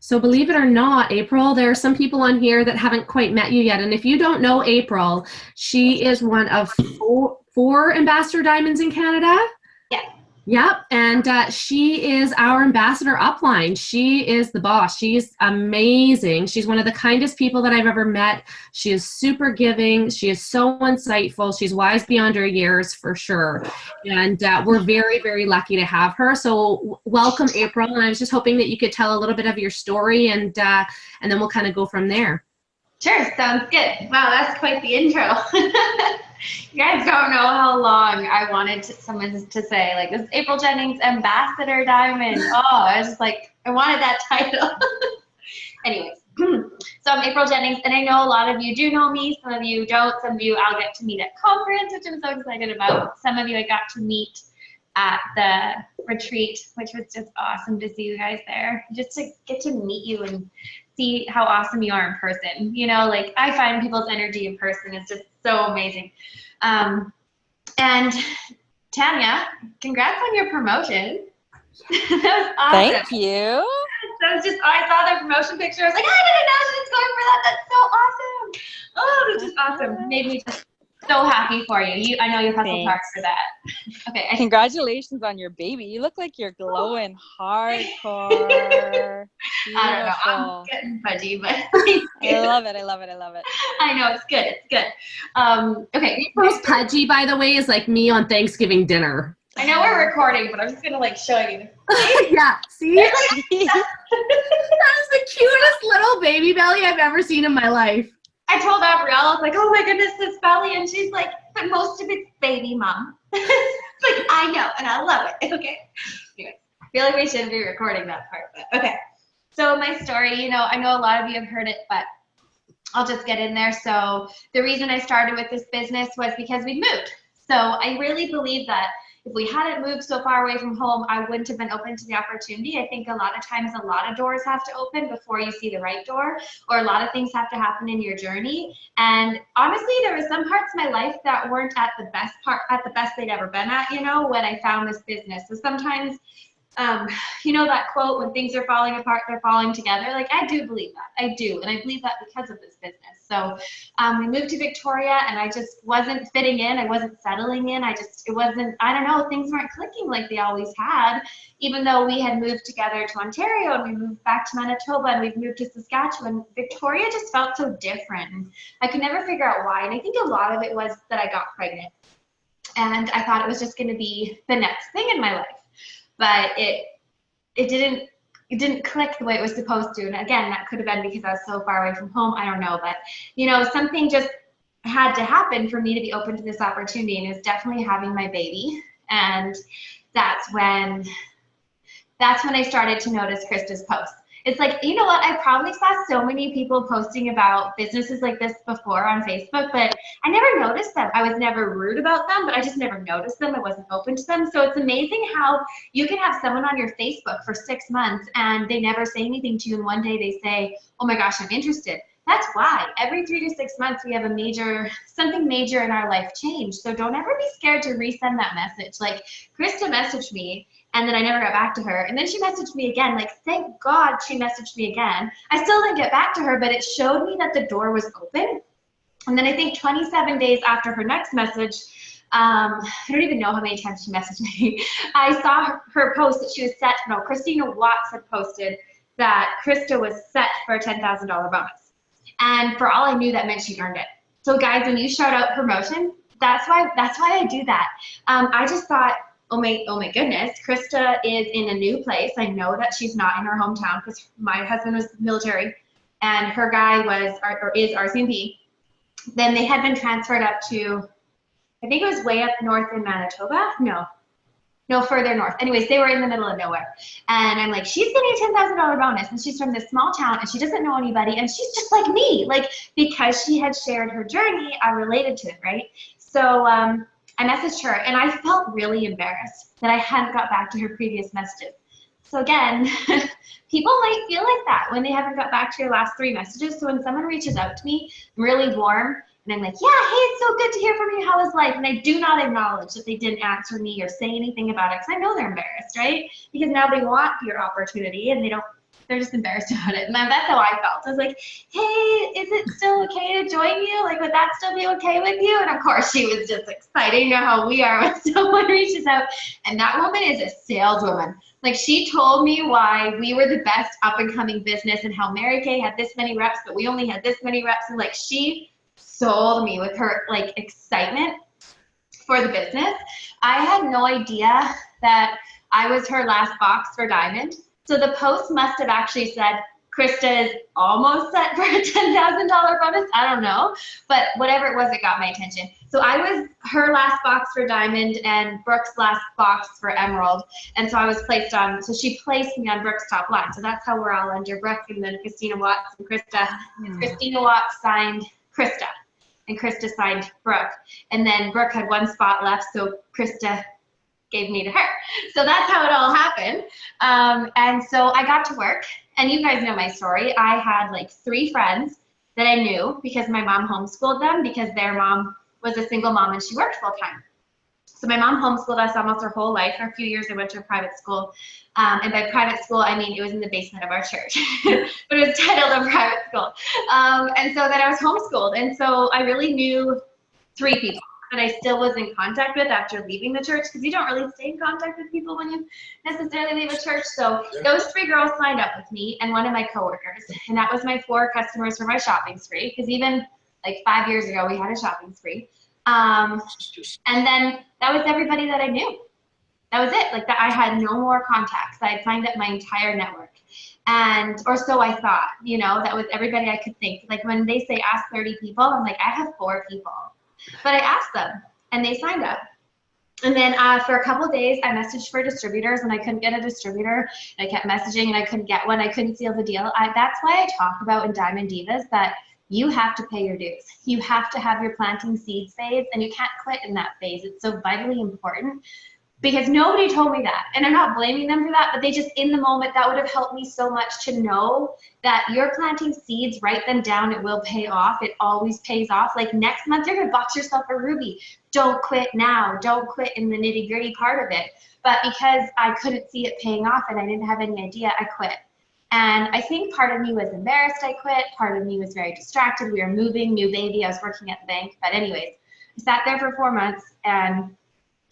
So believe it or not, April, there are some people on here that haven't quite met you yet. And if you don't know April, she is one of four Ambassador Diamonds in Canada. Yeah. Yep. And she is our ambassador upline. She is the boss. She's amazing. She's one of the kindest people that I've ever met. She is super giving. She is so insightful. She's wise beyond her years for sure. And we're very, very lucky to have her. So welcome, April. And I was just hoping that you could tell a little bit of your story and then we'll kind of go from there. Sure. Sounds good. Wow, that's quite the intro. You guys don't know how long I wanted someone to say, like, this is Apryl Jennings, Ambassador Diamond. Oh, I was just like, I wanted that title. Anyways, so I'm Apryl Jennings, and I know a lot of you do know me. Some of you don't. Some of you I'll get to meet at conference, which I'm so excited about. Some of you I got to meet at the retreat, which was just awesome to see you guys there. Just to get to meet you and see how awesome you are in person. You know, like, I find people's energy in person is just so amazing. And Tanya, congrats on your promotion. That was awesome. Thank you. That was just, I saw the promotion picture. I was like, I didn't know she was going for that. That's so awesome. Oh, that's just awesome. Made me just so happy for you. I know you hustled hard for that. Okay. Congratulations on your baby. You look like you're glowing hardcore. I don't know. I'm getting fudgy, but I love it. I love it. I love it. I know, it's good. It's good. Okay. Most pudgy, by the way, is like me on Thanksgiving dinner. I know we're recording, but I'm just gonna like show you. Yeah. See? That is the cutest little baby belly I've ever seen in my life. I told Apryl, I was like, oh my goodness, this belly. And she's like, but most of it's baby, Mom. It's like, I know, and I love it. Okay. Anyway, I feel like we shouldn't be recording that part, but okay. So my story, you know, I know a lot of you have heard it, but I'll just get in there. So the reason I started with this business was because we moved. So I really believe that if we hadn't moved so far away from home, I wouldn't have been open to the opportunity. I think a lot of times a lot of doors have to open before you see the right door, or a lot of things have to happen in your journey. And honestly, there were some parts of my life that weren't at the best they'd ever been at, you know, when I found this business. So sometimes, you know that quote, when things are falling apart, they're falling together. Like, I do believe that. I do. And I believe that because of this business. So we moved to Victoria, and I just wasn't fitting in. I wasn't settling in. I don't know, things weren't clicking like they always had, even though we had moved together to Ontario and we moved back to Manitoba and we've moved to Saskatchewan. Victoria just felt so different. And I could never figure out why. And I think a lot of it was that I got pregnant. And I thought it was just going to be the next thing in my life. But it didn't click the way it was supposed to. And again, that could have been because I was so far away from home. I don't know. But, you know, something just had to happen for me to be open to this opportunity. And it was definitely having my baby. And that's when I started to notice Krista's posts. It's like, you know what, I probably saw so many people posting about businesses like this before on Facebook, but I never noticed them. I was never rude about them, but I just never noticed them. I wasn't open to them. So it's amazing how you can have someone on your Facebook for 6 months and they never say anything to you, and one day they say, oh my gosh, I'm interested. That's why every 3 to 6 months we have something major in our life change. So don't ever be scared to resend that message. Like, Krista messaged me and then I never got back to her. And then she messaged me again. Like, thank God she messaged me again. I still didn't get back to her, but it showed me that the door was open. And then I think 27 days after her next message, I don't even know how many times she messaged me. I saw her post that she was set. No, Christina Watts had posted that Krista was set for a $10,000 bonus. And for all I knew, that meant she earned it. So guys, when you shout out promotion, that's why I do that. I just thought, oh my goodness, Krista is in a new place. I know that she's not in her hometown because my husband was military and her guy is RCMP. Then they had been transferred up to, I think it was way up north in Manitoba. No, further north. Anyways, they were in the middle of nowhere. And I'm like, she's getting a $10,000 bonus, and she's from this small town, and she doesn't know anybody, and she's just like me. Like, because she had shared her journey, I related to it, right? So I messaged her, and I felt really embarrassed that I hadn't got back to her previous messages. So again, people might feel like that when they haven't got back to your last 3 messages. So when someone reaches out to me really warm, and I'm like, yeah, hey, it's so good to hear from you. How was life? And I do not acknowledge that they didn't answer me or say anything about it, because I know they're embarrassed, right? Because now they want your opportunity and they don't they're just embarrassed about it. And that's how I felt. I was like, hey, is it still okay to join you? Like, would that still be okay with you? And of course, she was just excited. You know how we are when someone reaches out. And that woman is a saleswoman. Like, she told me why we were the best up-and-coming business and how Mary Kay had this many reps, but we only had this many reps. And, like, she sold me with her, like, excitement for the business. I had no idea that I was her last box for Diamond. So the post must have actually said, Krista is almost set for a $10,000 bonus. I don't know, but whatever it was, it got my attention. So I was her last box for Diamond and Brooke's last box for Emerald. And so I was placed on, so she placed me on Brooke's top line. So that's how we're all under Brooke, and then Christina Watts and Krista. And Christina Watts signed Krista, and Krista signed Brooke. And then Brooke had one spot left, so Krista gave me to her. So that's how it all happened. And so I got to work, and you guys know my story. I had like 3 friends that I knew because my mom homeschooled them, because their mom was a single mom and she worked full time. So my mom homeschooled us almost our whole life. For a few years I went to a private school. And by private school, I mean it was in the basement of our church, but it was titled a private school. And so then I was homeschooled. And so I really knew 3 people that I still was in contact with after leaving the church, because you don't really stay in contact with people when you necessarily leave a church. So those 3 girls signed up with me and one of my coworkers, and that was my 4 customers for my shopping spree, because even like 5 years ago we had a shopping spree. And then that was everybody that I knew. That was it. Like, that I had no more contacts. I had signed up my entire network. And, or so I thought, you know, that was everybody I could think. Like, when they say ask 30 people, I'm like, I have 4 people. But I asked them, and they signed up. And then for a couple of days, I messaged for distributors, and I couldn't get a distributor. And I kept messaging, and I couldn't get one. I couldn't seal the deal. That's why I talk about in Diamond Divas that you have to pay your dues. You have to have your planting seeds phase, and you can't quit in that phase. It's so vitally important, because nobody told me that. And I'm not blaming them for that, but they just, in the moment, that would have helped me so much to know that you're planting seeds, write them down, it will pay off. It always pays off. Like, next month, you're gonna box yourself a ruby. Don't quit now. Don't quit in the nitty gritty part of it. But because I couldn't see it paying off and I didn't have any idea, I quit. And I think part of me was embarrassed I quit. Part of me was very distracted. We were moving, new baby. I was working at the bank. But anyways, I sat there for 4 months, and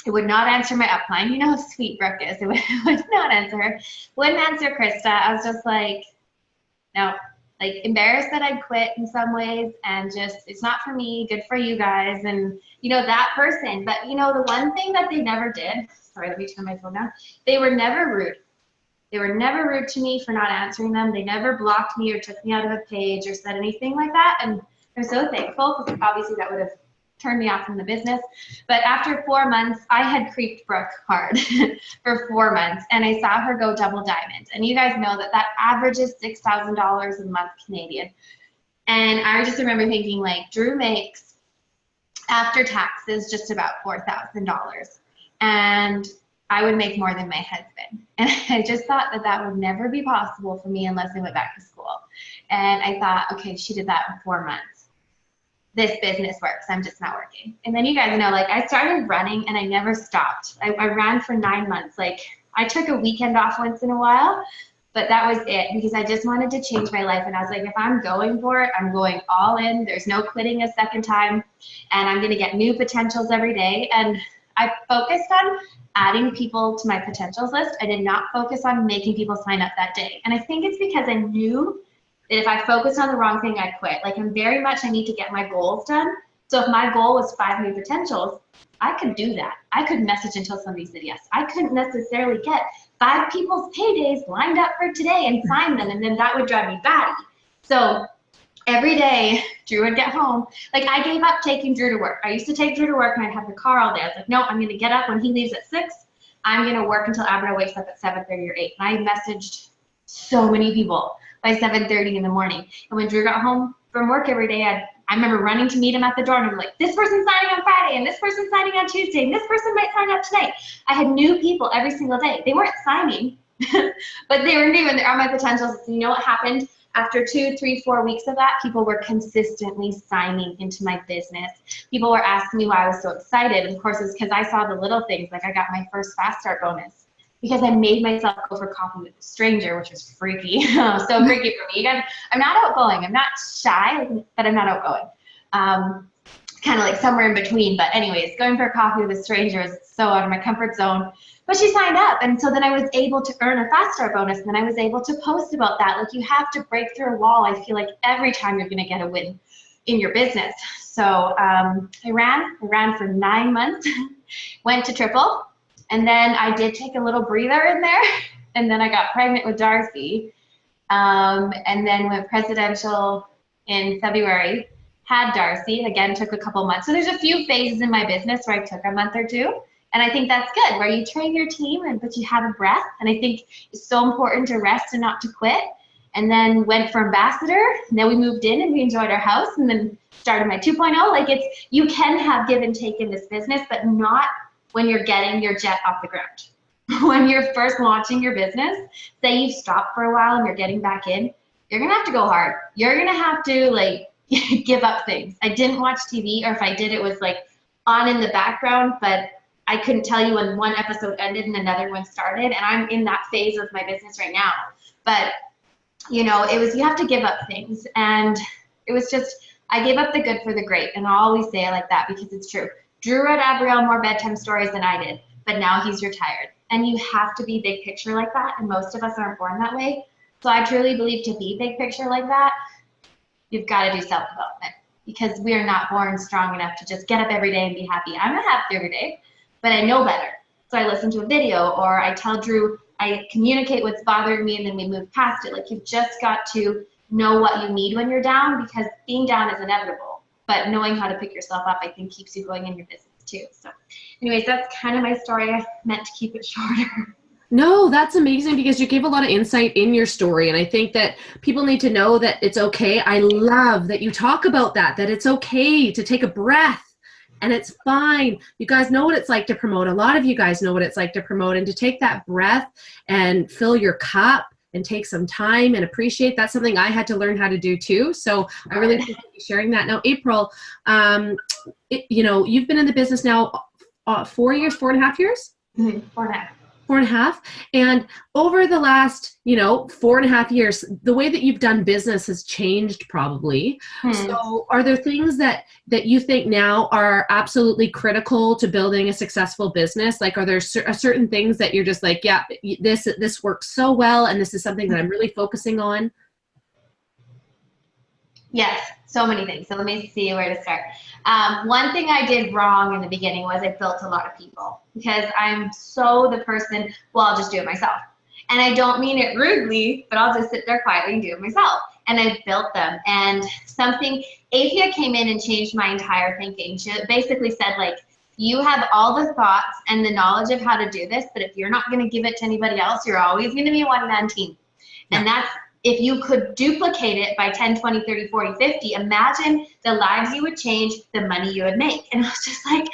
it would not answer my upline. You know how sweet Brooke is. It would not answer her. Wouldn't answer Krista. I was just like, no, like, embarrassed that I'd quit in some ways, and just, it's not for me, good for you guys, and, you know, that person. But, you know, the one thing that they never did, sorry, let me turn my phone down, they were never rude. They were never rude to me for not answering them. They never blocked me or took me out of a page or said anything like that, and I'm so thankful, because obviously that would have turned me off from the business. But after 4 months, I had creeped Brooke hard for 4 months, and I saw her go double diamond. And you guys know that that averages $6,000 a month Canadian. And I just remember thinking, like, Drew makes, after taxes, just about $4,000. And I would make more than my husband. And I just thought that that would never be possible for me unless I went back to school. And I thought, okay, she did that in 4 months. This business works, I'm just not working. And then you guys know, like, I started running and I never stopped. I ran for 9 months. Like, I took a weekend off once in a while, but that was it, because I just wanted to change my life. And I was like, if I'm going for it, I'm going all in. There's no quitting a second time, and I'm gonna get new potentials every day. And I focused on adding people to my potentials list. I did not focus on making people sign up that day. And I think it's because I knew that if I focused on the wrong thing, I'd quit. Like, I'm very much, I need to get my goals done. So if my goal was 5 new potentials, I could do that. I could message until somebody said yes. I couldn't necessarily get 5 people's paydays lined up for today and sign them, and then that would drive me batty. So every day, Drew would get home. Like, I gave up taking Drew to work. I used to take Drew to work, and I'd have the car all day. I was like, no, I'm gonna get up when he leaves at 6. I'm gonna work until Apryl wakes up at 7:30 or 8. And I messaged so many people by 7:30 in the morning. And when Drew got home from work every day, I remember running to meet him at the door, and I'm like, this person's signing on Friday, and this person's signing on Tuesday, and this person might sign up tonight. I had new people every single day. They weren't signing, but they were new, and they're on my potentials. And you know what happened? After 2, 3, 4 weeks of that, people were consistently signing into my business. People were asking me why I was so excited. And of course, it's because I saw the little things. Like, I got my first Fast Start bonus. because I made myself go for coffee with a stranger, which was freaky. So freaky for me. You guys, I'm not outgoing. I'm not shy, but I'm not outgoing. Kind of like somewhere in between. But anyways, going for a coffee with a stranger is so out of my comfort zone. But she signed up, and so then I was able to earn a fast start bonus, and then I was able to post about that. Like, you have to break through a wall, I feel like, every time you're going to get a win in your business. So I ran for 9 months, went to triple, and then I did take a little breather in there, and then I got pregnant with Darcy, and then went presidential in February, had Darcy, again, took a couple months. So there's a few phases in my business where I took a month or two. And I think that's good, where you train your team, but you have a breath. And I think it's so important to rest and not to quit. And then went for ambassador, and then we moved in and we enjoyed our house, and then started my 2.0. Like, you can have give and take in this business, but not when you're getting your jet off the ground. When you're first launching your business, say you've stopped for a while and you're getting back in, you're gonna have to go hard. You're gonna have to, like, give up things. I didn't watch TV, or if I did, it was like on in the background, but I couldn't tell you when one episode ended and another one started, and I'm in that phase of my business right now. But, you know, you have to give up things, and it was just, I gave up the good for the great, and I always say it like that because it's true. Drew read Apryl more bedtime stories than I did, but now he's retired, and you have to be big picture like that, and most of us aren't born that way. So I truly believe to be big picture like that, you've got to do self-development, because we are not born strong enough to just get up every day and be happy. I'm not happy every day, but I know better. So I listen to a video, or I tell Drew, I communicate what's bothering me, and then we move past it. Like, you've just got to know what you need when you're down, because being down is inevitable. But knowing how to pick yourself up, I think, keeps you going in your business too. So anyways, that's kind of my story. I meant to keep it shorter. No, that's amazing, because you gave a lot of insight in your story. And I think that people need to know that it's okay. I love that you talk about that it's okay to take a breath. And it's fine. You guys know what it's like to promote. A lot of you guys know what it's like to promote, and to take that breath and fill your cup and take some time and appreciate. That's something I had to learn how to do too. So I really appreciate you sharing that. Now, Apryl, you know, you've been in the business now 4 years, 4.5 years? Mm-hmm. 4.5. 4.5. And over the last, 4.5 years, the way that you've done business has changed probably. So are there things that you think now are absolutely critical to building a successful business? Like, are there certain things that you're just like, yeah, this works so well, and this is something that I'm really focusing on? Yes, so many things. So let me see where to start. One thing I did wrong in the beginning was I built a lot of people, because I'm so the person, well, I'll just do it myself. And I don't mean it rudely, but I'll just sit there quietly and do it myself. And I built them. And Athea came in and changed my entire thinking. She basically said, like, you have all the thoughts and the knowledge of how to do this, but if you're not going to give it to anybody else, you're always going to be a one-man team. Yeah. And that's, if you could duplicate it by 10, 20, 30, 40, 50, imagine the lives you would change, the money you would make. And I was just like,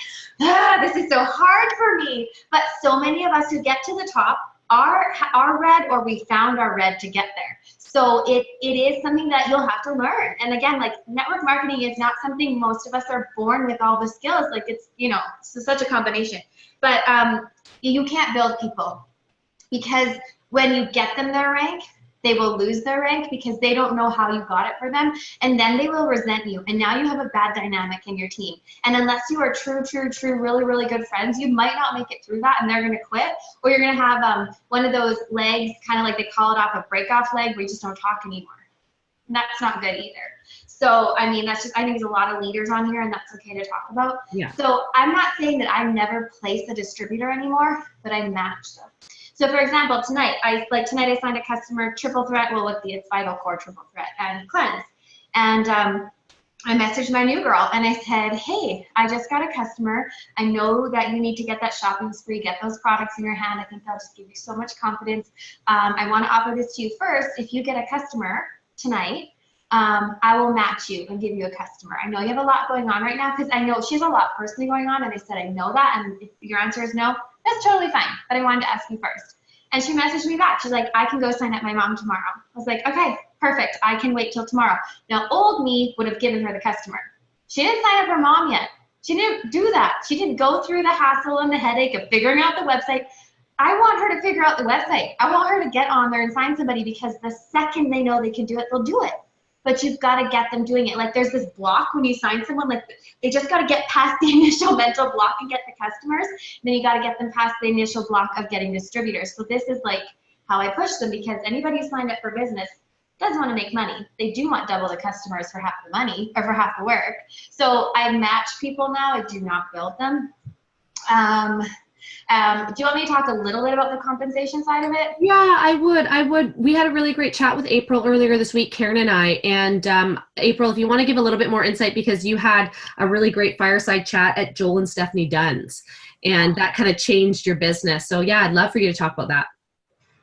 this is so hard for me. But so many of us who get to the top are red, or we found our red to get there. So it is something that you'll have to learn. And again, like, network marketing is not something most of us are born with all the skills. Like, it's, it's such a combination. But you can't build people, because when you get them their rank, they will lose their rank because they don't know how you got it for them, and then they will resent you, and now you have a bad dynamic in your team. And unless you are true, really, really good friends, you might not make it through that, and they're going to quit, or you're going to have one of those legs, kind of like they call it off, a break-off leg, where you just don't talk anymore. And that's not good either. So, I mean, that's just, I think there's a lot of leaders on here, and that's okay to talk about. Yeah. So I'm not saying that I never place a distributor anymore, but I match them. So for example, tonight I signed a customer, triple threat, well, with the Vital Core triple threat and cleanse. And I messaged my new girl and I said, hey, I just got a customer. I know that you need to get that shopping spree, get those products in your hand. I think they'll just give you so much confidence. I want to offer this to you first. If you get a customer tonight, I will match you and give you a customer. I know you have a lot going on right now, because I know she has a lot personally going on, and I said, I know that, and if your answer is no, that's totally fine, but I wanted to ask you first. And she messaged me back. She's like, I can go sign up my mom tomorrow. I was like, okay, perfect. I can wait till tomorrow. Now, old me would have given her the customer. She didn't sign up her mom yet. She didn't do that. She didn't go through the hassle and the headache of figuring out the website. I want her to figure out the website. I want her to get on there and find somebody, because the second they know they can do it, they'll do it. But you've got to get them doing it. Like, there's this block when you sign someone, like they just got to get past the initial mental block and get the customers. Then you got to get them past the initial block of getting distributors. So this is like how I push them, because anybody who signed up for business does want to make money. They do want double the customers for half the money, or for half the work. So I match people now. I do not build them. Do you want me to talk a little bit about the compensation side of it? Yeah, I would. We had a really great chat with Apryl earlier this week, Karen and I. And Apryl, if you want to give a little bit more insight, because you had a really great fireside chat at Joel and Stephanie Dunn's, and that kind of changed your business. So yeah, I'd love for you to talk about that.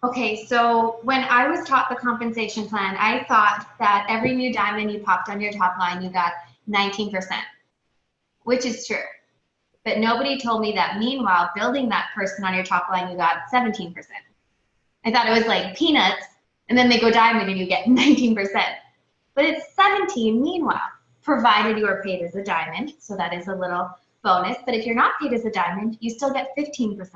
Okay, so when I was taught the compensation plan, I thought that every new diamond you popped on your top line, you got 19%, which is true. But nobody told me that meanwhile, building that person on your top line, you got 17%. I thought it was like peanuts, and then they go diamond and you get 19%. But it's 17 meanwhile, provided you are paid as a diamond. So that is a little bonus. But if you're not paid as a diamond, you still get 15%.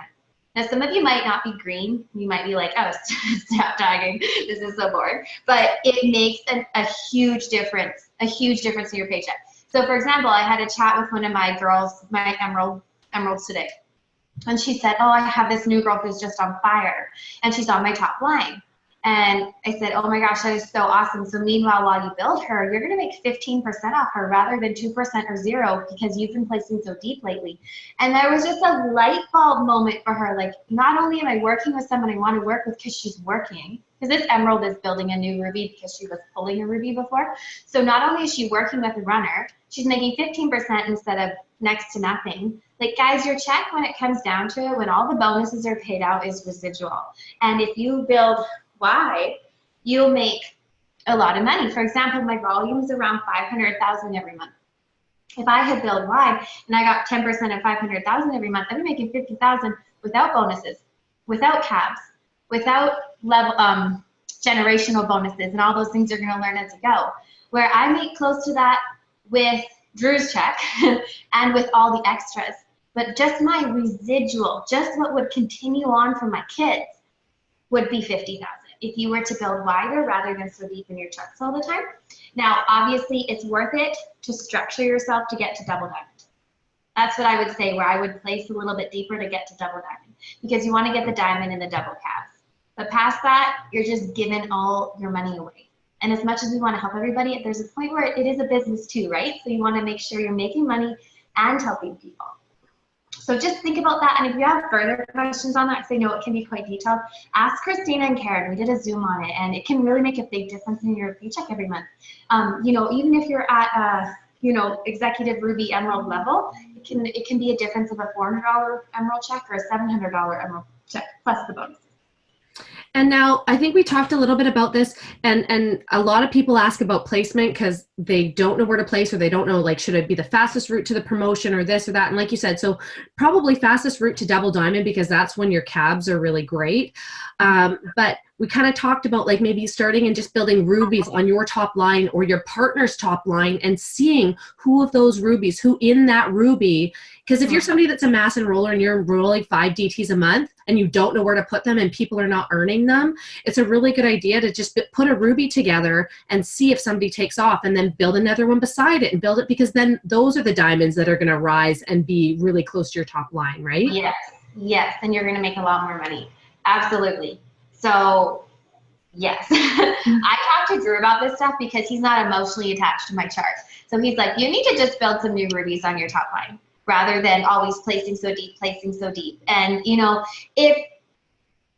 Now, some of you might not be green. You might be like, oh, stop talking. This is so boring. But it makes a huge difference in your paycheck. So for example, I had a chat with one of my girls, my emeralds today. And she said, oh, I have this new girl who's just on fire, and she's on my top line. And I said, oh my gosh, that is so awesome. So meanwhile, while you build her, you're going to make 15% off her rather than 2% or 0, because you've been placing so deep lately. And there was just a light bulb moment for her. Like, not only am I working with someone I want to work with because she's working, because this emerald is building a new ruby because she was pulling a ruby before. So not only is she working with a runner, she's making 15% instead of next to nothing. Like, guys, your check, when it comes down to it, when all the bonuses are paid out, is residual. And if you build wide, you'll make a lot of money. For example, my volume is around 500,000 every month. If I had billed wide and I got 10% of 500,000 every month, I'd be making 50,000 without bonuses, without cabs, without level generational bonuses, and all those things you're going to learn as you go. Where I make close to that with Drew's check and with all the extras, but just my residual, just what would continue on from my kids, would be 50,000 if you were to build wider rather than so deep in your checks all the time. Now, obviously, it's worth it to structure yourself to get to double diamond. That's what I would say, where I would place a little bit deeper to get to double diamond, because you want to get the diamond and the double calves. But past that, you're just giving all your money away. And as much as we want to help everybody, there's a point where it is a business too, right? So you want to make sure you're making money and helping people. So just think about that. And if you have further questions on that, because I know it can be quite detailed, ask Christina and Karen. We did a Zoom on it, and it can really make a big difference in your paycheck every month. You know, even if you're at executive ruby emerald level, it can be a difference of a $400 emerald check or a $700 emerald check plus the bonus. And now I think we talked a little bit about this, and a lot of people ask about placement because they don't know where to place, or they don't know, like, should it be the fastest route to the promotion or this or that? And like you said, so probably fastest route to double diamond, because that's when your cabs are really great. But we kind of talked about, like, maybe starting and just building rubies on your top line or your partner's top line, and seeing who of those rubies, who in that ruby, because if you're somebody that's a mass enroller and you're enrolling 5 DTs a month and you don't know where to put them and people are not earning them, it's a really good idea to just put a ruby together and see if somebody takes off, and then build another one beside it and build it, because then those are the diamonds that are going to rise and be really close to your top line, right? Yes, and you're going to make a lot more money. Absolutely. So yes, I talked to Drew about this stuff because he's not emotionally attached to my chart. So he's like, you need to just build some new rubies on your top line rather than always placing so deep. And, you know, if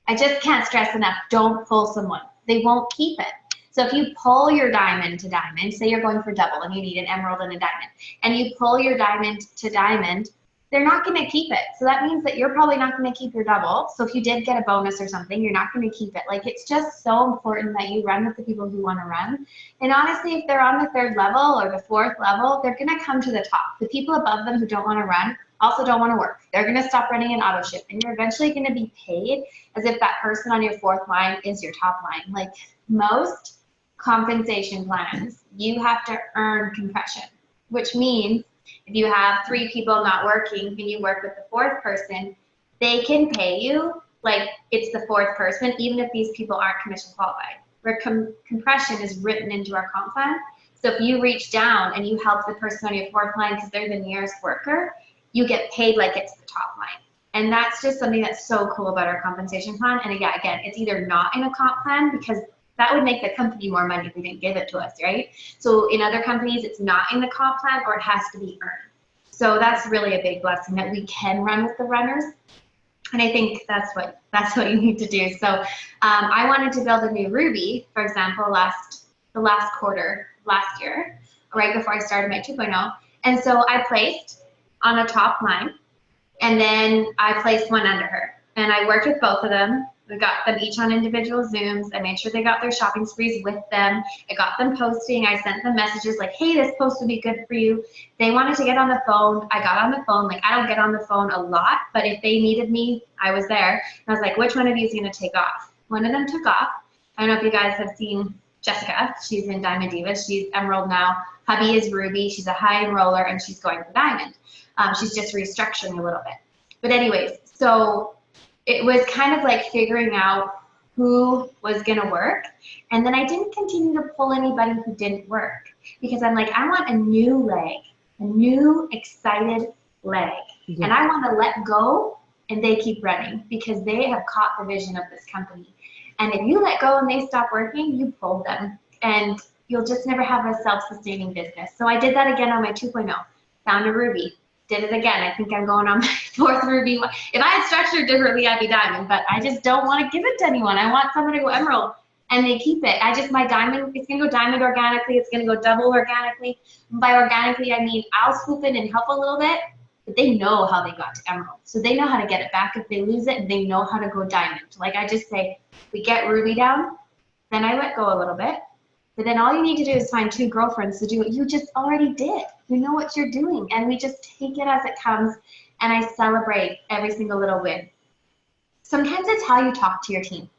I just can't stress enough, don't pull someone. They won't keep it. So if you pull your diamond to diamond, say you're going for double and you need an emerald and a diamond, and you pull your diamond to diamond, they're not going to keep it. So that means that you're probably not going to keep your double. So if you did get a bonus or something, you're not going to keep it. Like, it's just so important that you run with the people who want to run. And honestly, if they're on the 3rd level or the 4th level, they're going to come to the top. The people above them who don't want to run also don't want to work. They're going to stop running an auto ship, and you're eventually going to be paid as if that person on your 4th line is your top line. Like, most compensation plans, you have to earn compression, which means if you have 3 people not working and you work with the 4th person, they can pay you like it's the fourth person, even if these people aren't commission qualified. Where compression is written into our comp plan. So if you reach down and you help the person on your fourth line because they're the nearest worker, you get paid like it's the top line. And that's just something that's so cool about our compensation plan. And again, it's either not in a comp plan because that would make the company more money if they didn't give it to us, right? So in other companies, it's not in the comp plan or it has to be earned. So that's really a big blessing that we can run with the runners. And I think that's what you need to do. So I wanted to build a new Ruby, for example, the last quarter last year, right before I started my 2.0. And so I placed on a top line, and then I placed one under her. And I worked with both of them. We got them each on individual Zooms. I made sure they got their shopping sprees with them. I got them posting. I sent them messages like, hey, this post would be good for you. They wanted to get on the phone. I got on the phone. Like, I don't get on the phone a lot, but if they needed me, I was there. And I was like, which one of you is going to take off? One of them took off. I don't know if you guys have seen Jessica. She's in Diamond Divas. She's Emerald now. Hubby is Ruby. She's a high enroller, and she's going for Diamond. She's just restructuring a little bit. But anyways, so it was kind of like figuring out who was going to work. And then I didn't continue to pull anybody who didn't work because I'm like, I want a new leg, a new excited leg. Yeah. And I want to let go and they keep running because they have caught the vision of this company. And if you let go and they stop working, you pulled them and you'll just never have a self-sustaining business. So I did that again on my 2.0, found a Ruby. Did it again. I think I'm going on my fourth Ruby. If I had structured differently, I'd be Diamond, but I just don't want to give it to anyone. I want someone to go Emerald, and they keep it. My Diamond, it's going to go Diamond organically. It's going to go double organically. And by organically, I mean I'll swoop in and help a little bit, but they know how they got to Emerald. So they know how to get it back if they lose it, and they know how to go Diamond. Like I just say, we get Ruby down, then I let go a little bit. But then all you need to do is find 2 girlfriends to do what you just already did. You know what you're doing. And we just take it as it comes, and I celebrate every single little win. Sometimes it's how you talk to your team.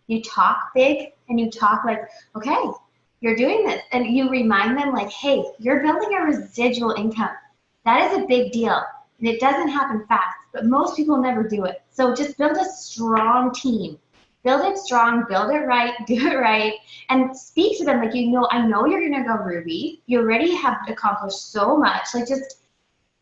You talk big, and you talk like, okay, you're doing this. And you remind them like, hey, you're building a residual income. That is a big deal. And it doesn't happen fast, but most people never do it. So just build a strong team. Build it strong, build it right, do it right, and speak to them like, I know you're gonna go Ruby. You already have accomplished so much. Like just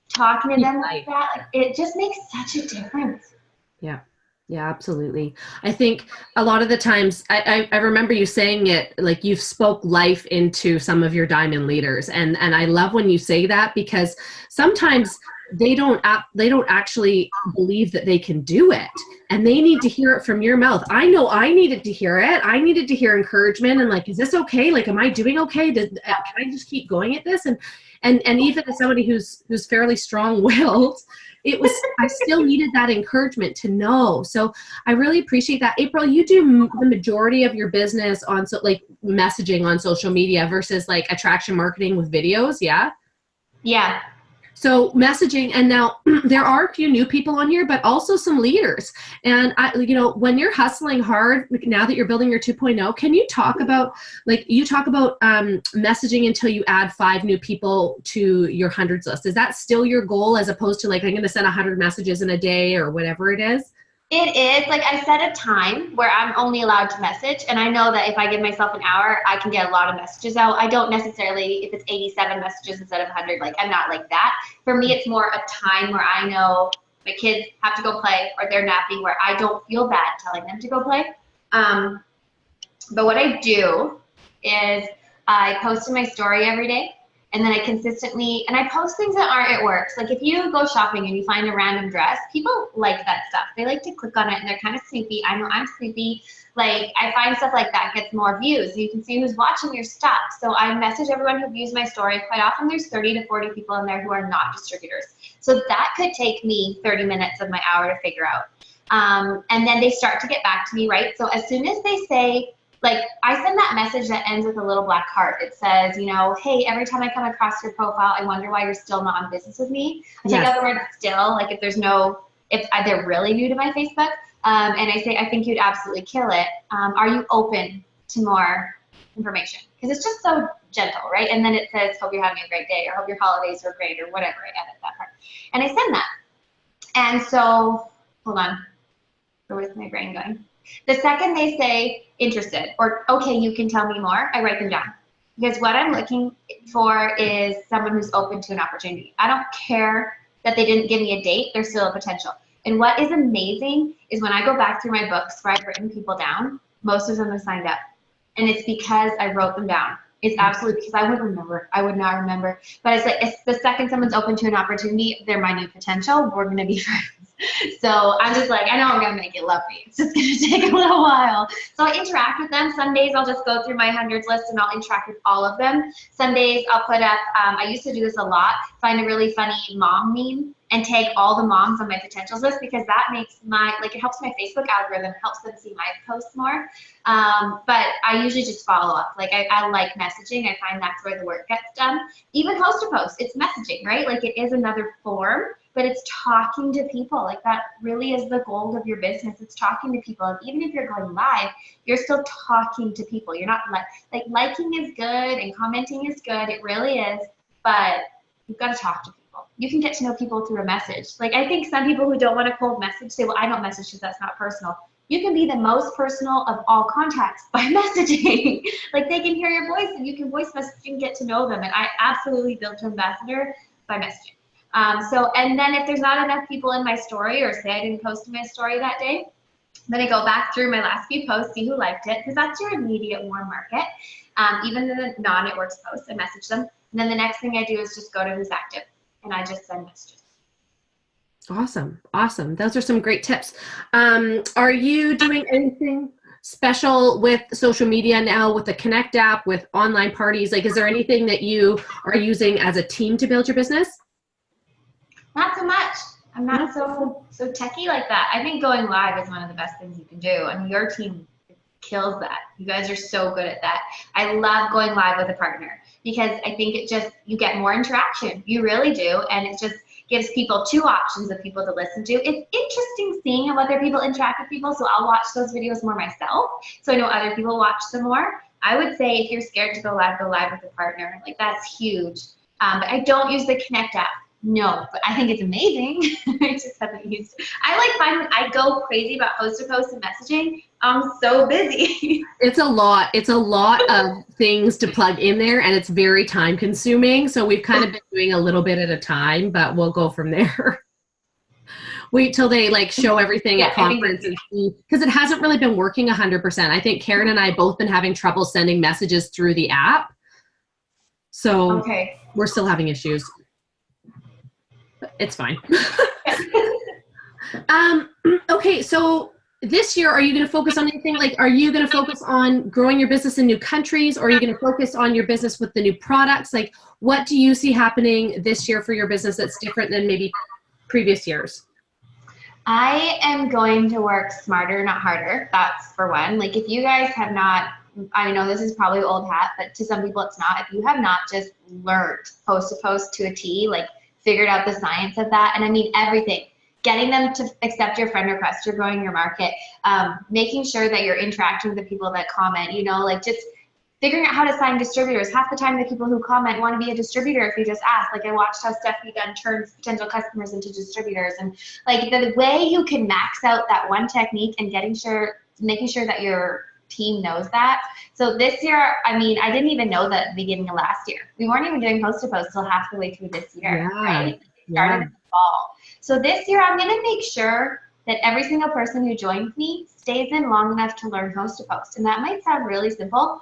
talking to them like that, like, it just makes such a difference. Yeah. Yeah, absolutely. I think a lot of the times, I remember you saying it, like you've spoke life into some of your Diamond leaders. And I love when you say that because sometimes they don't actually believe that they can do it. And they need to hear it from your mouth. I know I needed to hear it. I needed to hear encouragement and like, is this okay? Like, am I doing okay? Can I just keep going at this? And even as somebody who's fairly strong-willed, I still needed that encouragement to know. So I really appreciate that. Apryl, you do the majority of your business on like messaging on social media versus like attraction marketing with videos. Yeah. Yeah. So messaging, and now there are a few new people on here, but also some leaders. And when you're hustling hard, now that you're building your 2.0, can you talk about, messaging until you add 5 new people to your hundreds list? Is that still your goal as opposed to like, I'm going to send 100 messages in a day or whatever it is? It is. Like I set a time where I'm only allowed to message, and I know that if I give myself an hour, I can get a lot of messages out. I don't necessarily, if it's 87 messages instead of 100, like I'm not like that. For me, it's more a time where I know my kids have to go play or they're napping, where I don't feel bad telling them to go play. But what I do is I post in my story every day. And then I consistently, and I post things that aren't at work. So like if you go shopping and you find a random dress, people like that stuff. They like to click on it and they're kind of snoopy. I know I'm snoopy. Like I find stuff like that gets more views. You can see who's watching your stuff. So I message everyone who views my story. Quite often there's 30 to 40 people in there who are not distributors. So that could take me 30 minutes of my hour to figure out. And then they start to get back to me, right? So as soon as they say, like I send that message that ends with a little black heart. It says, hey, every time I come across your profile, I wonder why you're still not on business with me. I take out the word still, like if they're really new to my Facebook, and I say, I think you'd absolutely kill it. Are you open to more information? Because it's just so gentle, right? And then it says, hope you're having a great day, or hope your holidays were great, or whatever. I edit that part. And I send that. And so, hold on. where's my brain going? The second they say interested or okay, you can tell me more, I write them down. Because what I'm looking for is someone who's open to an opportunity. I don't care that they didn't give me a date, there's still a potential. And what is amazing is when I go back through my books where I've written people down, most of them have signed up. And it's because I wrote them down. It's absolutely because I wouldn't remember. I would not remember. But it's like it's the second someone's open to an opportunity, they're my new potential. We're going to be friends. So I'm just like, I know I'm going to make it lovely. It's just going to take a little while. So I interact with them. Some days I'll just go through my hundreds list and I'll interact with all of them. Some days I'll put up, I used to do this a lot, find a really funny mom meme and tag all the moms on my potentials list because that makes my, like it helps my Facebook algorithm, helps them see my posts more. But I usually just follow up. Like I like messaging. I find that's where the work gets done. Even host to post, it's messaging, right? Like it is another form, but it's talking to people. Like that really is the goal of your business. It's talking to people. And even if you're going live, you're still talking to people. You're not like liking is good and commenting is good. It really is, but you've got to talk to people. You can get to know people through a message. Like I think some people who don't want a cold message say, well, I don't message because that's not personal. You can be the most personal of all contacts by messaging. Like they can hear your voice and you can voice message and get to know them. And I absolutely built an ambassador by messaging. And then if there's not enough people in my story or say I didn't post in my story that day, then I go back through my last few posts, see who liked it, because that's your immediate warm market. Even the non-it works posts, I message them. And then the next thing I do is just go to who's active and I just send messages. Awesome. Awesome. Those are some great tips. Are you doing anything special with social media now with the Connect app, with online parties? Like, is there anything that you are using as a team to build your business? Not so much. I'm not so techie like that. I think going live is one of the best things you can do. And your team kills that. You guys are so good at that. I love going live with a partner because I think it just, you get more interaction. You really do. And it just gives people two options of people to listen to. It's interesting seeing how other people interact with people. So I'll watch those videos more myself. So I know other people watch them more. I would say if you're scared to go live with a partner. Like that's huge. But I don't use the Connect app. No, but I think it's amazing. I just haven't used it. I go crazy about post to post and messaging. I'm so busy. It's a lot. It's a lot of things to plug in there and it's very time consuming. So we've kind of been doing a little bit at a time, but we'll go from there. Wait till they like show everything at conferences because it hasn't really been working 100%. I think Karen and I both been having trouble sending messages through the app. So we're still having issues. It's fine. Okay, so this year, are you going to focus on anything? Like, are you going to focus on growing your business in new countries, or are you going to focus on your business with the new products? Like, what do you see happening this year for your business that's different than maybe previous years? I am going to work smarter, not harder. That's for one. Like, if you guys have not, I know this is probably old hat, but to some people it's not. If you have not just learned post to post to a T, like, figured out the science of that. And I mean, everything, getting them to accept your friend request, you're growing your market, making sure that you're interacting with the people that comment, you know, like just figuring out how to sign distributors. Half the time the people who comment want to be a distributor if you just ask. Like I watched how Stephanie Dunn turns potential customers into distributors. And like the way you can max out that one technique and making sure that your team knows that. So this year, I mean, I didn't even know that at the beginning of last year. We weren't even doing post to post till half the way through this year, right? It started in the fall. So this year, I'm going to make sure that every single person who joins me stays in long enough to learn post to post. And that might sound really simple,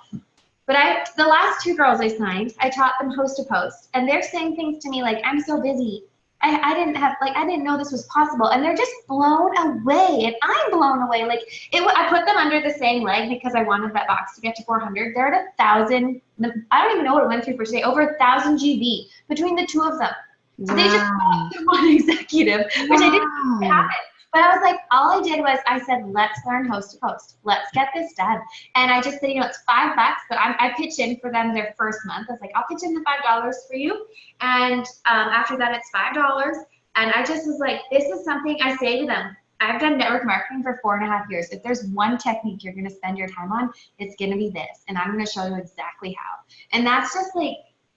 but the last two girls I signed, I taught them post to post, and they're saying things to me like, I'm so busy. I didn't know this was possible, and they're just blown away, and I'm blown away. Like I put them under the same leg because I wanted that box to get to 400. They're at 1,000. I don't even know what it went through for today. Over 1,000 GB between the two of them. So they just bought one executive, which I didn't happen. But I was like, all I did was I said, let's learn host to post. Let's get this done. And I just said, you know, it's $5, but I pitched in for them their first month. I was like, I'll pitch in the $5 for you. And after that, it's $5. And I just was like, this is something I say to them. I've done network marketing for 4.5 years. If there's one technique you're going to spend your time on, it's going to be this. And I'm going to show you exactly how. And that's just like,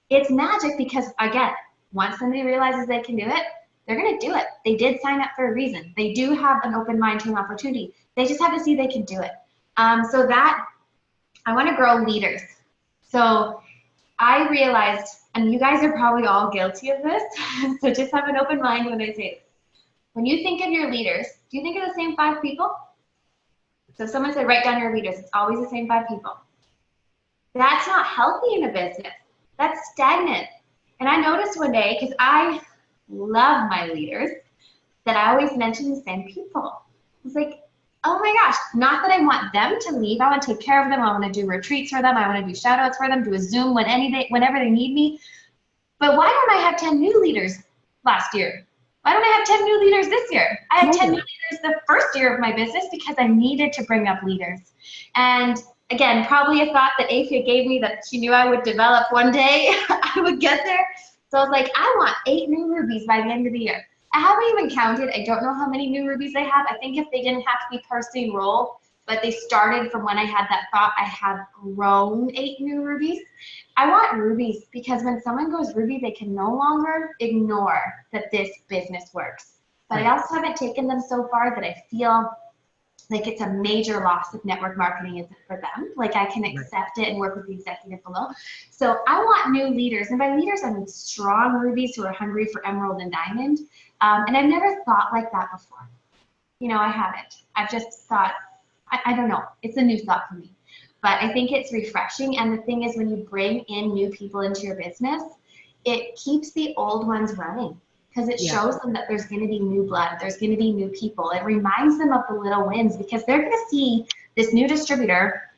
it's magic because, again, once somebody realizes they can do it, they're going to do it. They did sign up for a reason. They do have an open mind to an opportunity. They just have to see they can do it. So that, I want to grow leaders. So I realized, and you guys are probably all guilty of this, so just have an open mind when I say this. When you think of your leaders, do you think of the same 5 people? So if someone said, write down your leaders, it's always the same 5 people. That's not healthy in a business. That's stagnant. And I noticed one day, because I love my leaders, that I always mention the same people. It's like, oh my gosh, not that I want them to leave. I want to take care of them. I want to do retreats for them. I want to do shout outs for them, do a Zoom whenever they need me. But why don't I have 10 new leaders last year? Why don't I have 10 new leaders this year? I had 10 new leaders the first year of my business because I needed to bring up leaders. And again, probably a thought that Afia gave me that she knew I would develop one day. I would get there. So I was like, I want 8 new rubies by the end of the year. I haven't even counted. I don't know how many new rubies I have. I think if they didn't have to be personally enrolled, but they started from when I had that thought, I have grown 8 new rubies. I want rubies because when someone goes ruby, they can no longer ignore that this business works. But I also haven't taken them so far that I feel like it's a major loss if network marketing isn't for them. Like I can accept it and work with the executive below. So I want new leaders. And by leaders, I mean strong rubies who are hungry for emerald and diamond. And I've never thought like that before. You know, I haven't. I've just thought, I don't know. It's a new thought for me. But I think it's refreshing. And the thing is, when you bring in new people into your business, it keeps the old ones running because it shows them that there's going to be new blood. There's going to be new people. It reminds them of the little wins because they're going to see this new distributor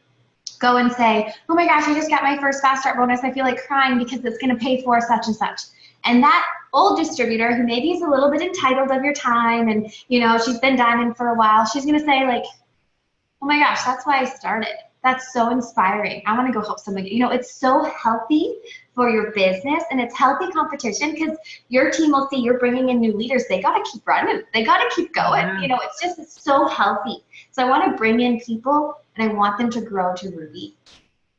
go and say, oh my gosh, I just got my first fast start bonus. I feel like crying because it's going to pay for such and such. And that old distributor who maybe is a little bit entitled of your time and, you know, she's been diamond for a while, she's going to say like, oh my gosh, that's why I started. That's so inspiring. I want to go help somebody. You know, it's so healthy for your business and it's healthy competition because your team will see you're bringing in new leaders. They got to keep running. They got to keep going. You know, it's so healthy. So I want to bring in people and I want them to grow to Ruby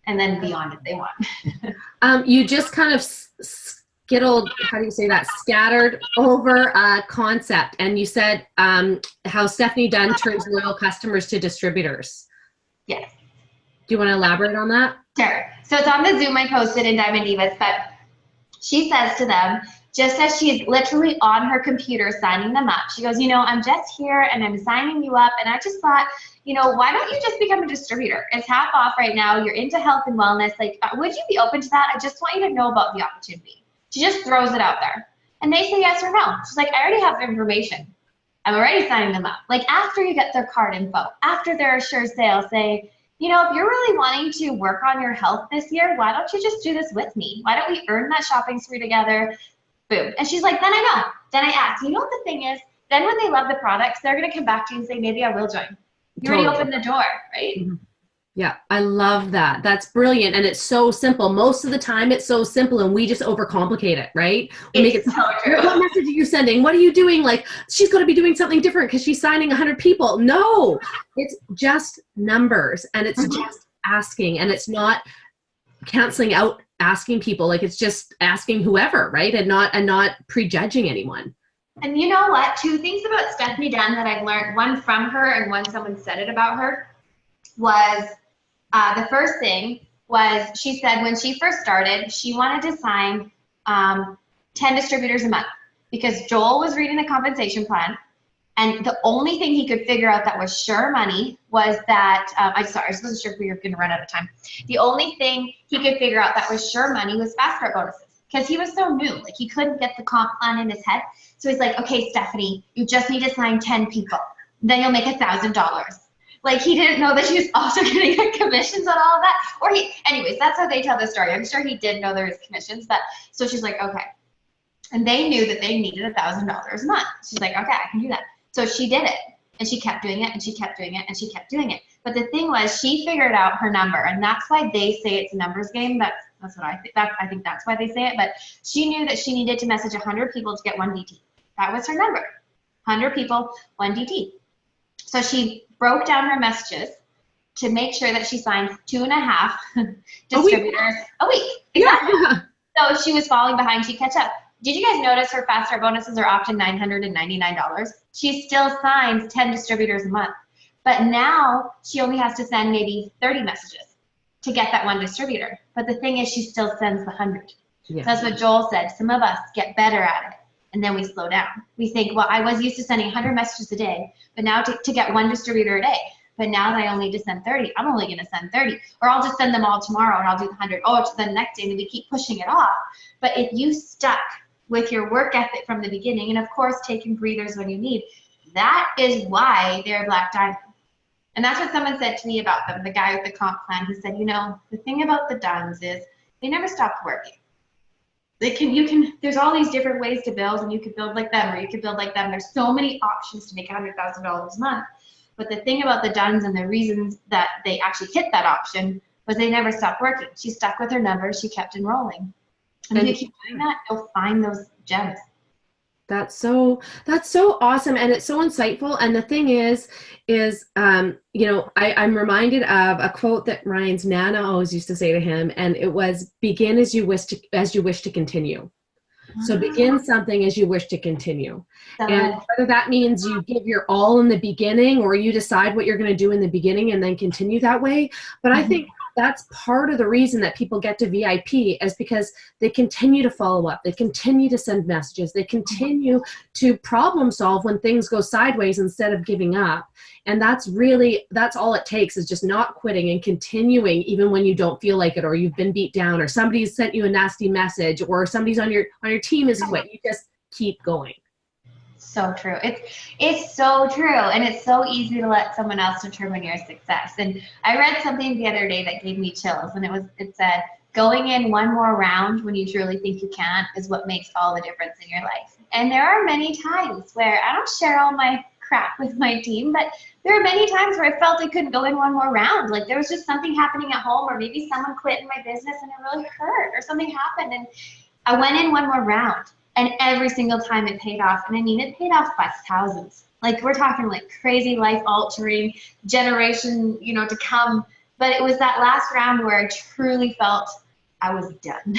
and then beyond if they want. You just kind of skittled, how do you say that, scattered over a concept. And you said how Stephanie Dunn turns loyal customers to distributors. Yes. Do you want to elaborate on that? Sure. So it's on the Zoom I posted in Diamond Divas, but she says to them, just as she's literally on her computer signing them up, she goes, you know, I'm just here and I'm signing you up. And I just thought, you know, why don't you just become a distributor? It's half off right now. You're into health and wellness. Like, would you be open to that? I just want you to know about the opportunity. She just throws it out there. And they say yes or no. She's like, I already have the information. I'm already signing them up. Like after you get their card info, after their assured sale, say, you know, if you're really wanting to work on your health this year, why don't you just do this with me? Why don't we earn that shopping spree together? Boom. And she's like, then I know. Then I ask. You know what the thing is? Then when they love the products, they're going to come back to you and say, maybe I will join. You already opened the door, right? Mm-hmm. Yeah, I love that. That's brilliant. And it's so simple. Most of the time it's so simple and we just overcomplicate it, right? We make it so true. What message are you sending? What are you doing? Like, she's going to be doing something different because she's signing 100 people. No, it's just numbers and it's just asking and it's not canceling out asking people. Like it's just asking whoever, right? And not prejudging anyone. And you know what? 2 things about Stephanie Dunn that I've learned, one from her and one someone said it about her, was the first thing was she said when she first started, she wanted to sign 10 distributors a month because Joel was reading the compensation plan. And the only thing he could figure out that was sure money was that, I wasn't sure if we were going to run out of time. The only thing he could figure out that was sure money was fast start bonuses because he was so new. Like he couldn't get the comp plan in his head. So he's like, okay, Stephanie, you just need to sign 10 people. Then you'll make $1,000. Like he didn't know that she was also going to get commissions on all of that. Or anyways, that's how they tell the story. I'm sure he did know there was commissions, but so she's like, okay. And they knew that they needed $1,000 a month. She's like, okay, I can do that. So she did it and she kept doing it and she kept doing it and she kept doing it. But the thing was she figured out her number and that's why they say it's a numbers game. That's what I think. I think that's why they say it. But she knew that she needed to message 100 people to get 1 DT. That was her number. 100 people, 1 DT. So she broke down her messages to make sure that she signed 2.5 distributors a week. Exactly. Yeah. So she was falling behind, she'd catch up. did you guys notice her fast start bonuses are often $999? She still signs 10 distributors a month. But now she only has to send maybe 30 messages to get that one distributor. But the thing is, she still sends the 100. Yeah. So that's what Joel said. Some of us get better at it, and then we slow down. We think, well, I was used to sending 100 messages a day, but now to get one distributor a day. But now that I only need to send 30, I'm only going to send 30. Or I'll just send them all tomorrow, and I'll do the 100. Oh, to the next day, and we keep pushing it off. But if you stuck with your work ethic from the beginning, and of course taking breathers when you need, that is why they're a Black Diamond. And that's what someone said to me about them, the guy with the comp plan, who said, you know, the thing about the Duns is they never stop working. There's all these different ways to build, and you could build like them, or you could build like them. There's so many options to make $100,000 a month. But the thing about the Duns and the reasons that they actually hit that option was they never stopped working. She stuck with her numbers. She kept enrolling. And if you keep doing that, you'll find those gems. That's so awesome, and it's so insightful. And the thing is you know, I'm reminded of a quote that Ryan's Nana always used to say to him, and it was, begin as you wish to continue. So begin something as you wish to continue. And whether that means you give your all in the beginning, or you decide what you're going to do in the beginning and then continue that way. But I think that's part of the reason that people get to VIP, is because they continue to follow up. They continue to send messages. They continue to problem solve when things go sideways instead of giving up. And that's all it takes, is just not quitting and continuing even when you don't feel like it, or you've been beat down, or somebody's sent you a nasty message, or somebody's on your team has quit. You just keep going. So true. It's so true, and it's so easy to let someone else determine your success. And I read something the other day that gave me chills, and it said, going in one more round when you truly think you can is what makes all the difference in your life. And there are many times where I don't share all my crap with my team, but there are many times where I felt I couldn't go in one more round. Like there was just something happening at home, or maybe someone quit in my business and it really hurt, or something happened, and I went in one more round. And every single time it paid off. And I mean, it paid off by thousands. Like we're talking like crazy, life-altering, generation, you know, to come. But it was that last round where I truly felt I was done.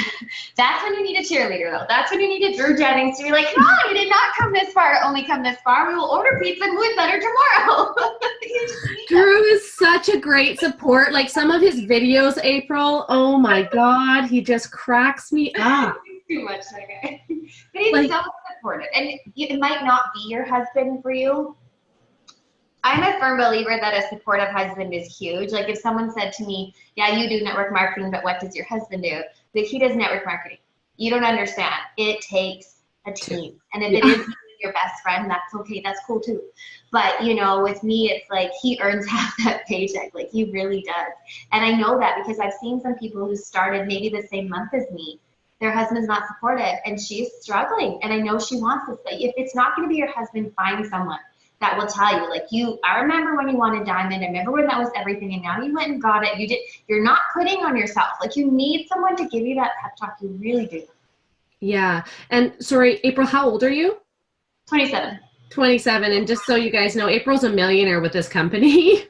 That's when you need a cheerleader, though. That's when you need a Drew Jennings to be like, come on, you did not come this far, only come this far. We will order pizza and we'll better tomorrow. Drew is such a great support. Like some of his videos, Apryl, oh my God, he just cracks me up. Too much, that guy. But he's so supportive. And it might not be your husband for you. I'm a firm believer that a supportive husband is huge. Like if someone said to me, yeah, you do network marketing, but what does your husband do? Like he does network marketing. You don't understand. It takes a team. And if it is your best friend, that's okay. That's cool too. But you know, with me, it's like he earns half that paycheck. Like he really does. And I know that because I've seen some people who started maybe the same month as me. Their husband's not supportive and she's struggling. And I know she wants this, but if it's not going to be your husband, find someone that will tell you, like I remember when you wanted Diamond. I remember when that was everything. And now you went and got it. You're not quitting on yourself. Like you need someone to give you that pep talk. You really do. Yeah. And sorry, Apryl, how old are you? 27. 27. And just so you guys know, April's a millionaire with this company.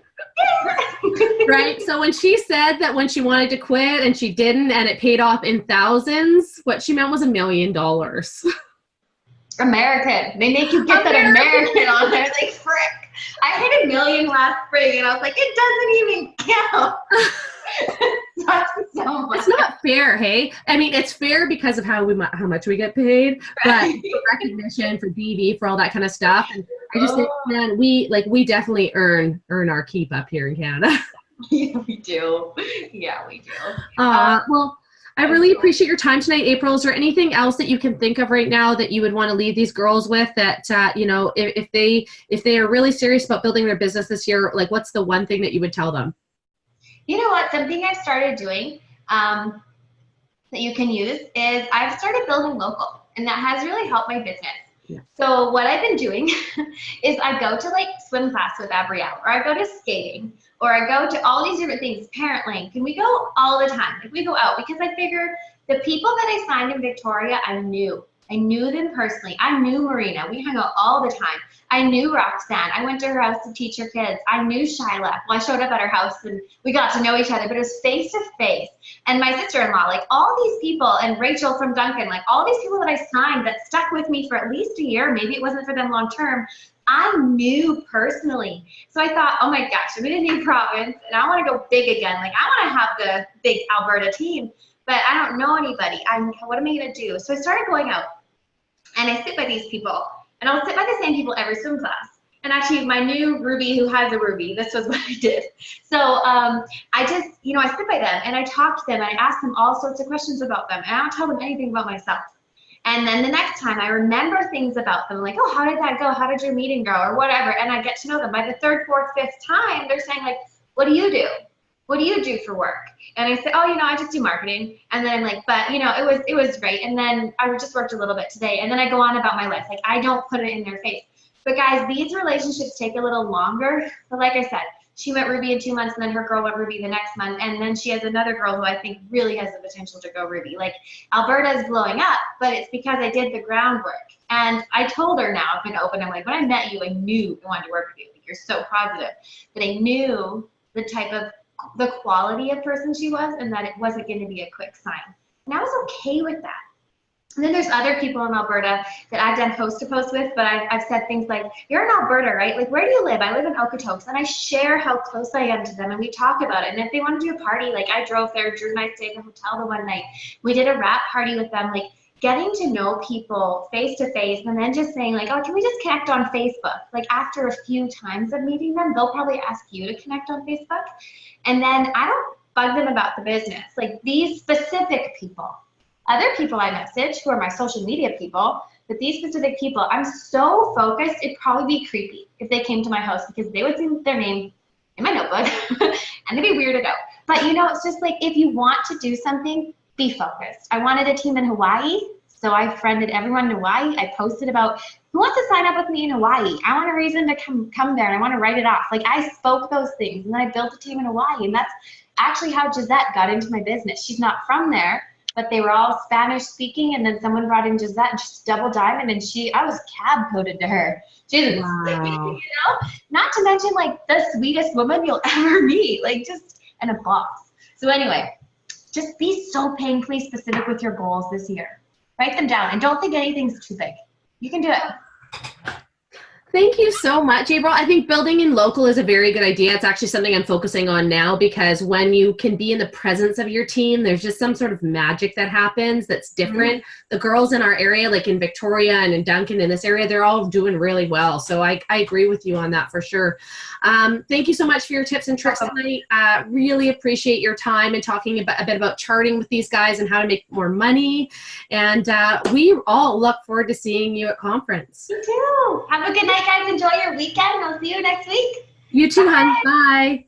Right? So when she said that when she wanted to quit and she didn't, and it paid off in thousands, what she meant was $1 million. American. They make you get that American on there. Like, frick. I hit $1 million last spring and I was like, it doesn't even count. That's so much. It's not fair, hey? I mean, it's fair because of how much we get paid, but for recognition, for BD, for all that kind of stuff. And I just think, man, we definitely earn our keep up here in Canada. Yeah, we do. Yeah, we do. Well, I really appreciate your time tonight, Apryl. Is there anything else that you can think of right now that you would want to leave these girls with that, you know, if they are really serious about building their business this year, like what's the one thing that you would tell them? You know what? Something I've started doing that you can use is I've started building local, and that has really helped my business. Yeah. So what I've been doing is I go to like swim class with Apryl, or I go to skating, or I go to all these different things, parent link, and we go all the time. Like we go out because I figure the people that I signed in Victoria, I knew. I knew them personally. I knew Marina. We hung out all the time. I knew Roxanne. I went to her house to teach her kids. I knew Shyla. Well, I showed up at her house and we got to know each other, but it was face to face. And my sister-in-law, like all these people, and Rachel from Duncan, like all these people that I signed that stuck with me for at least a year, maybe it wasn't for them long term, I knew personally. So I thought, oh my gosh, I'm in a new province and I want to go big again. Like I want to have the big Alberta team, but I don't know anybody. What am I going to do? So I started going out and I sit by these people and I'll sit by the same people every swim class. And actually my new Ruby who has a Ruby, this was what I did. So I just, I sit by them and I talk to them and I ask them all sorts of questions about them and I don't tell them anything about myself. And then the next time I remember things about them, like, oh, how did that go? How did your meeting go? Or whatever. And I get to know them. By the third, fourth, fifth time, they're saying like, what do you do? What do you do for work? And I say, oh, I just do marketing. And then I'm like, but it was great. And then I just worked a little bit today. And then I go on about my life. Like I don't put it in their face. But guys, these relationships take a little longer. But like I said, she went Ruby in 2 months and then her girl went Ruby the next month. And then she has another girl who I think really has the potential to go Ruby. Like Alberta is blowing up, but it's because I did the groundwork. And I told her now, I've been open. I'm like, when I met you, I knew I wanted to work with you. Like, you're so positive. But I knew the quality of person she was and that it wasn't going to be a quick sign. And I was okay with that. And then there's other people in Alberta that I've done post to post with, but I've said things like, you're in Alberta, right? Like, where do you live? I live in Okotoks. And I share how close I am to them and we talk about it. And if they want to do a party, like I drove there, Drew and I stayed in a hotel the one night. We did a wrap party with them, like getting to know people face to face and then just saying like, oh, can we just connect on Facebook? Like after a few times of meeting them, they'll probably ask you to connect on Facebook. And then I don't bug them about the business. Like these specific people. Other people I message who are my social media people, but these specific people, I'm so focused, it'd probably be creepy if they came to my house because they would see their name in my notebook and they'd be weirded out. But it's just like if you want to do something, be focused. I wanted a team in Hawaii, so I friended everyone in Hawaii. I posted about who wants to sign up with me in Hawaii. I want a reason to come there and I want to write it off. Like I spoke those things and then I built a team in Hawaii and that's actually how Gisette got into my business. She's not from there, but they were all Spanish speaking, and then someone brought in Gisette, and she's double diamond, and I was cab coded to her. She's Wow. not to mention like the sweetest woman you'll ever meet, like and a boss. So anyway, just be so painfully specific with your goals this year. Write them down, and don't think anything's too big. You can do it. Thank you so much, Apryl. I think building in local is a very good idea. It's actually something I'm focusing on now because when you can be in the presence of your team, there's just some sort of magic that happens that's different. The girls in our area, like in Victoria and in Duncan in this area, they're all doing really well. So I agree with you on that for sure. Thank you so much for your tips and tricks tonight. Really appreciate your time and talking a bit about charting with these guys and how to make more money. And we all look forward to seeing you at conference. You too. Have a good night, guys. Enjoy your weekend. I'll see you next week. You too, hon. Bye.